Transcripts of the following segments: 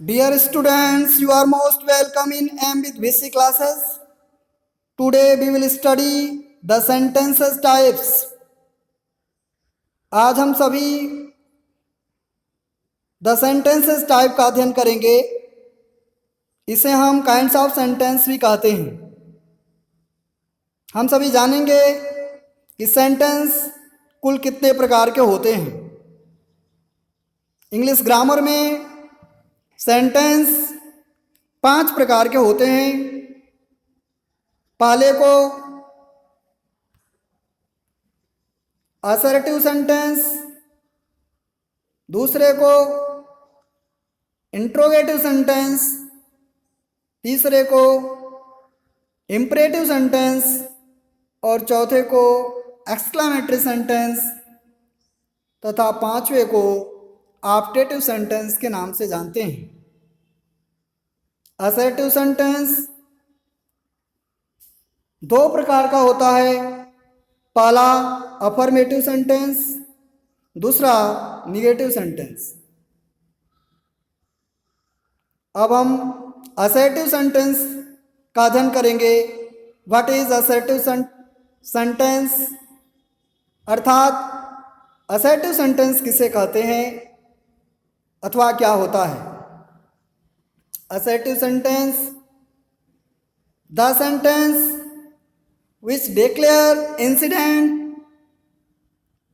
Dear students, you are most welcome in M with VC classes. Today we will study the sentences types. आज हम सभी the sentences type का अध्ययन करेंगे. इसे हम काइंड्स ऑफ सेंटेंस भी कहते हैं. हम सभी जानेंगे कि सेंटेंस कुल कितने प्रकार के होते हैं. इंग्लिश ग्रामर में सेंटेंस 5 प्रकार के होते हैं. पहले को असर्टिव सेंटेंस, दूसरे को इंट्रोगेटिव सेंटेंस, तीसरे को इंपरेटिव सेंटेंस और चौथे को एक्सक्लेमेटरी सेंटेंस तथा पांचवे को ऑप्टेटिव सेंटेंस के नाम से जानते हैं. असर्टिव सेंटेंस 2 प्रकार का होता है. पहला अफर्मेटिव सेंटेंस, दूसरा निगेटिव सेंटेंस. अब हम असर्टिव सेंटेंस का अध्ययन करेंगे. व्हाट इज असर्टिव सेंटेंस, अर्थात असर्टिव सेंटेंस किसे कहते हैं अथवा क्या होता है. Assertive sentence, the sentence which declare incident,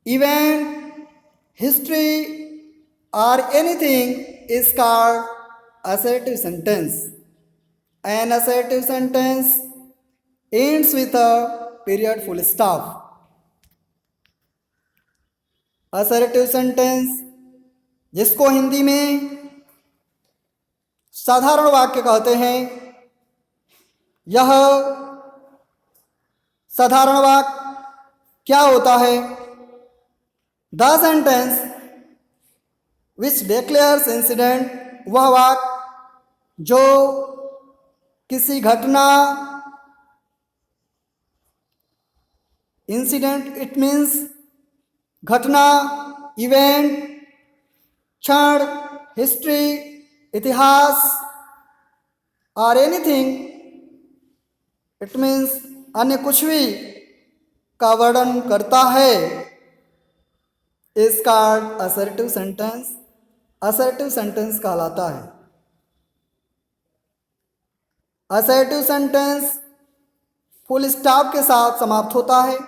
event, history or anything is called assertive sentence. An assertive sentence ends with a period full stop. assertive sentence जिसको हिंदी में साधारण वाक्य कहते हैं, यह साधारण वाक्य क्या होता है. The sentence which declares incident, वह वाक्य जो किसी घटना, इंसिडेंट इट मीन्स घटना, इवेंट क्षण, हिस्ट्री इतिहास और एनीथिंग इट मीन्स अन्य कुछ भी का वर्णन करता है, इस called assertive sentence. Assertive sentence कहलाता है. असर्टिव सेंटेंस फुल स्टॉप के साथ समाप्त होता है.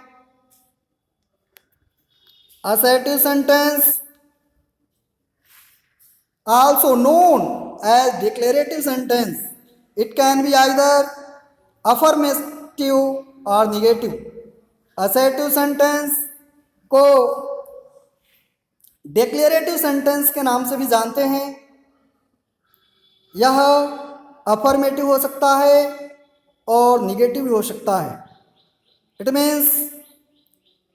Assertive sentence also known as declarative sentence. It can be either affirmative or negative. assertive sentence को declarative sentence के नाम से भी जानते हैं. यह affirmative हो सकता है और negative भी हो सकता है. It means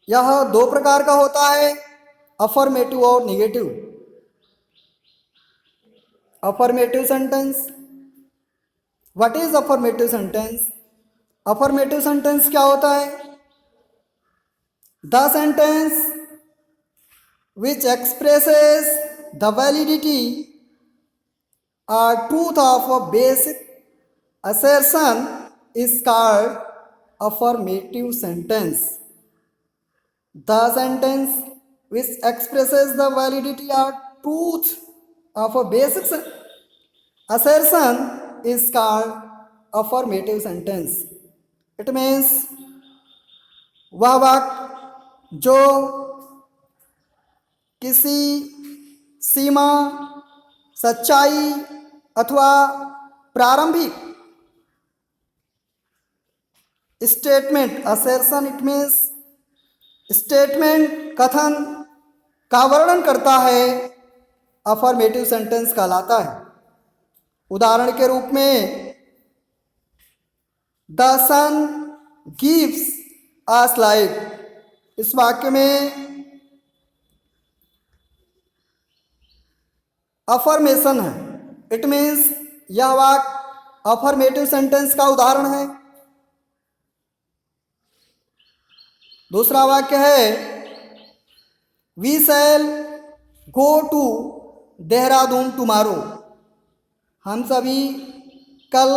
यह 2 प्रकार का होता है, affirmative और negative. Affirmative sentence, what is affirmative sentence. Affirmative sentence क्या होता है. The sentence which expresses the validity और truth of a basic assertion is called affirmative sentence. The sentence which expresses the validity or truth of a basic assertion is called affirmative sentence. It means वह वाक्य जो किसी सीमा, सच्चाई अथवा प्रारंभिक statement, assertion it means statement, कथन का वर्णन करता है, अफर्मेटिव सेंटेंस कहलाता है. उदाहरण के रूप में the sun gives us light. इस वाक्य में अफर्मेशन है. इट मीन्स यह वाक्य अफर्मेटिव सेंटेंस का उदाहरण है. दूसरा वाक्य है we shall go to Dehradun tomorrow. हम सभी कल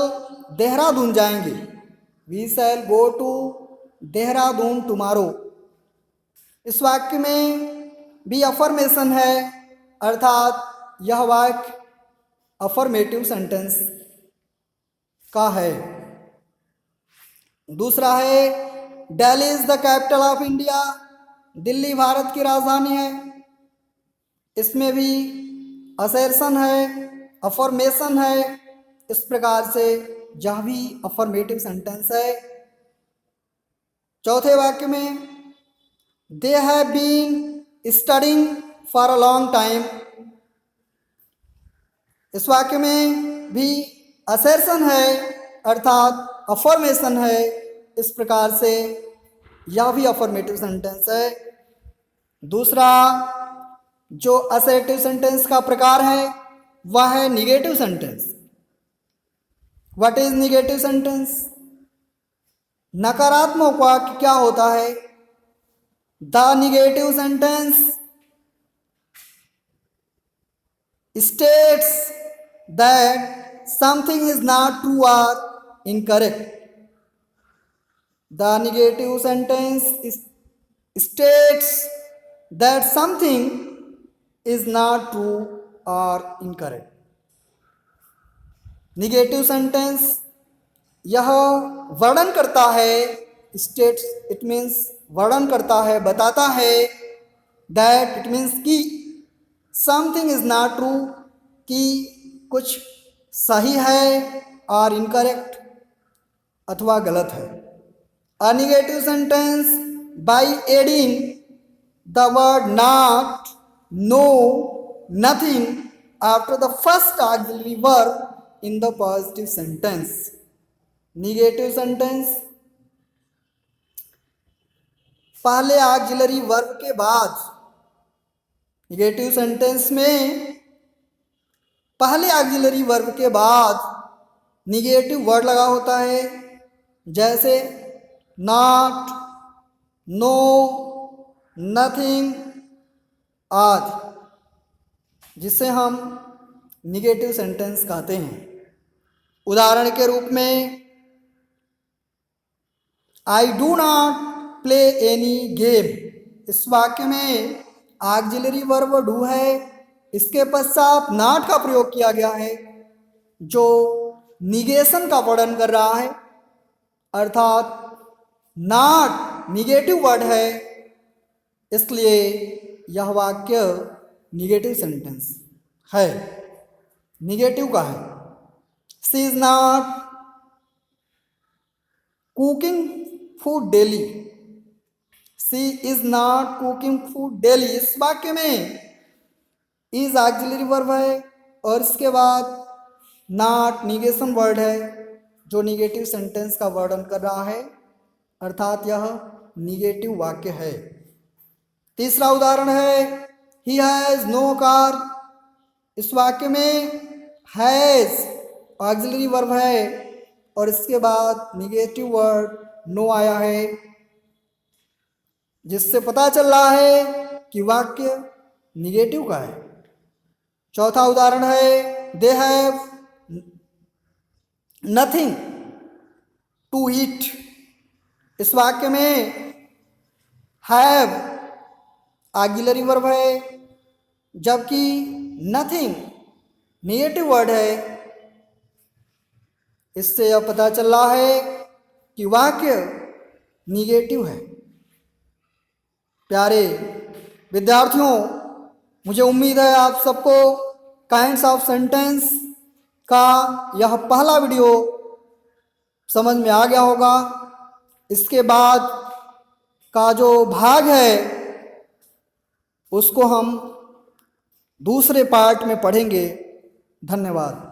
देहरादून जाएंगे। We shall go to Dehradun tomorrow. इस वाक्य में भी अफर्मेशन है, अर्थात यह वाक्य अफर्मेटिव सेंटेंस का है। दूसरा है Delhi is the capital of India. Delhi Bharat की राजधानी है। इसमें भी असर्शन है, अफर्मेशन है। इस प्रकार से यह भी अफर्मेटिव सेंटेंस है। चौथे वाक्य में they have been studying for a long time. इस वाक्य में भी असर्शन है, अर्थात अफर्मेशन है। इस प्रकार से यह भी अफर्मेटिव सेंटेंस है। दूसरा जो असर्टिव सेंटेंस का प्रकार है वह है negative sentence. What is negative sentence? नकारात्मक वाक्य क्या होता है? The negative sentence states that something is not true or incorrect. The negative sentence states that something is not true or incorrect. Negative sentence यह वर्णन करता है, स्टेट्स इट मीन्स वर्णन करता है, बताता है, दैट इट मीन्स कि समथिंग इज नॉट ट्रू, कि कुछ सही है, और इनकरेक्ट अथवा गलत है। A negative sentence by adding the word not, no, nothing after the first auxiliary verb in the positive sentence. Negative sentence पहले ऑक्सिलरी वर्ब के बाद, निगेटिव सेंटेंस में पहले ऑक्सिलरी वर्ब के बाद निगेटिव वर्ड लगा होता है, जैसे नॉट, नो, नथिंग आदि, जिसे हम निगेटिव सेंटेंस कहते हैं। उदाहरण के रूप में I do not play any game. इस वाक्य में ऑक्सिलरी वर्ब डू है, इसके पश्चात नॉट का प्रयोग किया गया है जो निगेशन का वर्णन कर रहा है, अर्थात नॉट निगेटिव वर्ड है, इसलिए यह वाक्य निगेटिव सेंटेंस है। निगेटिव का है she is not cooking food daily. She is not cooking food daily. इस वाक्य में इज ऑक्सिलरी वर्ब है और इसके बाद नॉट निगेशन वर्ड है जो निगेटिव सेंटेंस का वर्णन कर रहा है, अर्थात यह निगेटिव वाक्य है। तीसरा उदाहरण है ही हैज नो कार। इस वाक्य में हैज ऑक्सिलरी वर्ब है और इसके बाद निगेटिव वर्ड नो आया है, जिससे पता चल रहा है कि वाक्य निगेटिव का है। चौथा उदाहरण है they have nothing to eat. इस वाक्य में हैव ऑक्सिलरी वर्ब है, जबकि नथिंग निगेटिव वर्ड है। इससे यह पता चल रहा है कि वाक्य निगेटिव है। प्यारे विद्यार्थियों, मुझे उम्मीद है आप सबको काइंड्स ऑफ सेंटेंस का यह पहला वीडियो समझ में आ गया होगा। इसके बाद का जो भाग है उसको हम दूसरे पार्ट में पढ़ेंगे। धन्यवाद।